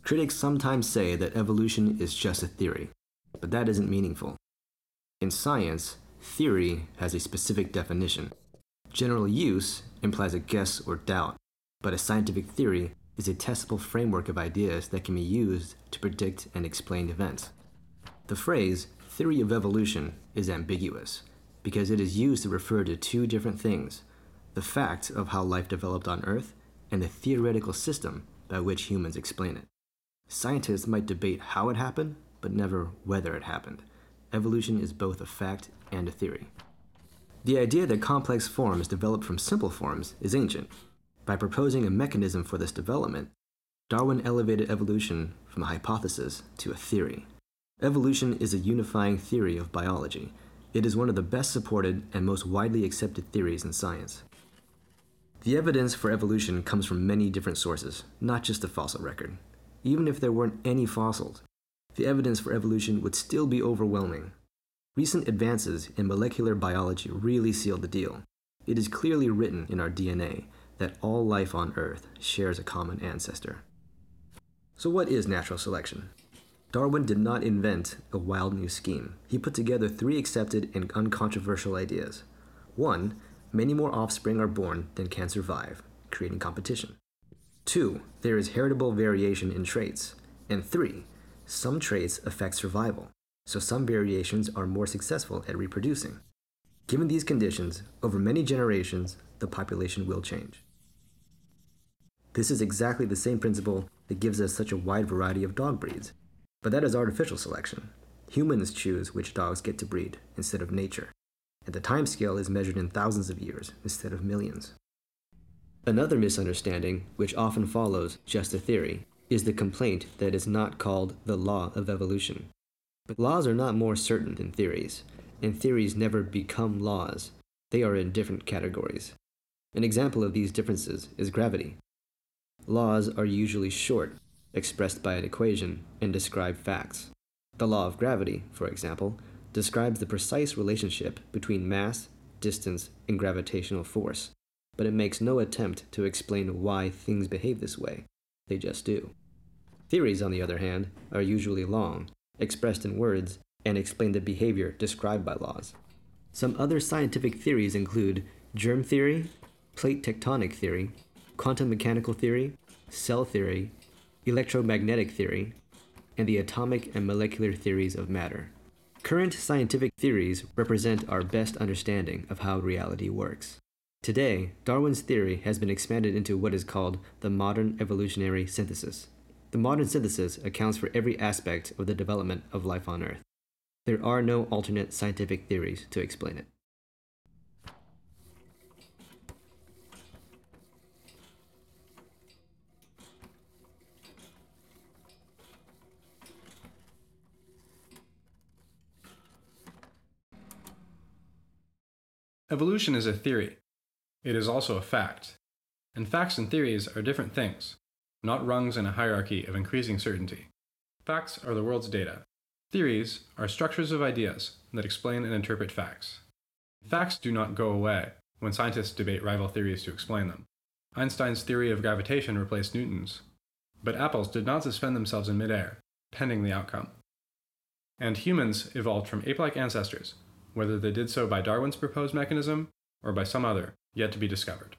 Critics sometimes say that evolution is just a theory, but that isn't meaningful. In science, theory has a specific definition. General use implies a guess or doubt, but a scientific theory is a testable framework of ideas that can be used to predict and explain events. The phrase theory of evolution is ambiguous because it is used to refer to two different things: the fact of how life developed on Earth and the theoretical system by which humans explain it. Scientists might debate how it happened, but never whether it happened. Evolution is both a fact and a theory. The idea that complex forms develop from simple forms is ancient. By proposing a mechanism for this development, Darwin elevated evolution from a hypothesis to a theory. Evolution is a unifying theory of biology. It is one of the best supported and most widely accepted theories in science. The evidence for evolution comes from many different sources, not just the fossil record. Even if there weren't any fossils, the evidence for evolution would still be overwhelming. Recent advances in molecular biology really sealed the deal. It is clearly written in our DNA that all life on Earth shares a common ancestor. So what is natural selection? Darwin did not invent a wild new scheme. He put together three accepted and uncontroversial ideas. 1, many more offspring are born than can survive, creating competition. 2, there is heritable variation in traits. And 3, some traits affect survival, so some variations are more successful at reproducing. Given these conditions, over many generations, the population will change. This is exactly the same principle that gives us such a wide variety of dog breeds. But that is artificial selection. Humans choose which dogs get to breed instead of nature, and the timescale is measured in thousands of years instead of millions. Another misunderstanding, which often follows just a theory, is the complaint that it is not called the law of evolution. But laws are not more certain than theories, and theories never become laws. They are in different categories. An example of these differences is gravity. Laws are usually short, expressed by an equation, and describe facts. The law of gravity, for example, describes the precise relationship between mass, distance, and gravitational force, but it makes no attempt to explain why things behave this way. They just do. Theories, on the other hand, are usually long, expressed in words, and explain the behavior described by laws. Some other scientific theories include germ theory, plate tectonic theory, quantum mechanical theory, cell theory, electromagnetic theory, and the atomic and molecular theories of matter. Current scientific theories represent our best understanding of how reality works. Today, Darwin's theory has been expanded into what is called the modern evolutionary synthesis. The modern synthesis accounts for every aspect of the development of life on Earth. There are no alternate scientific theories to explain it. Evolution is a theory. It is also a fact. And facts and theories are different things, not rungs in a hierarchy of increasing certainty. Facts are the world's data. Theories are structures of ideas that explain and interpret facts. Facts do not go away when scientists debate rival theories to explain them. Einstein's theory of gravitation replaced Newton's, but apples did not suspend themselves in midair, pending the outcome. And humans evolved from ape-like ancestors, whether they did so by Darwin's proposed mechanism or by some other yet to be discovered.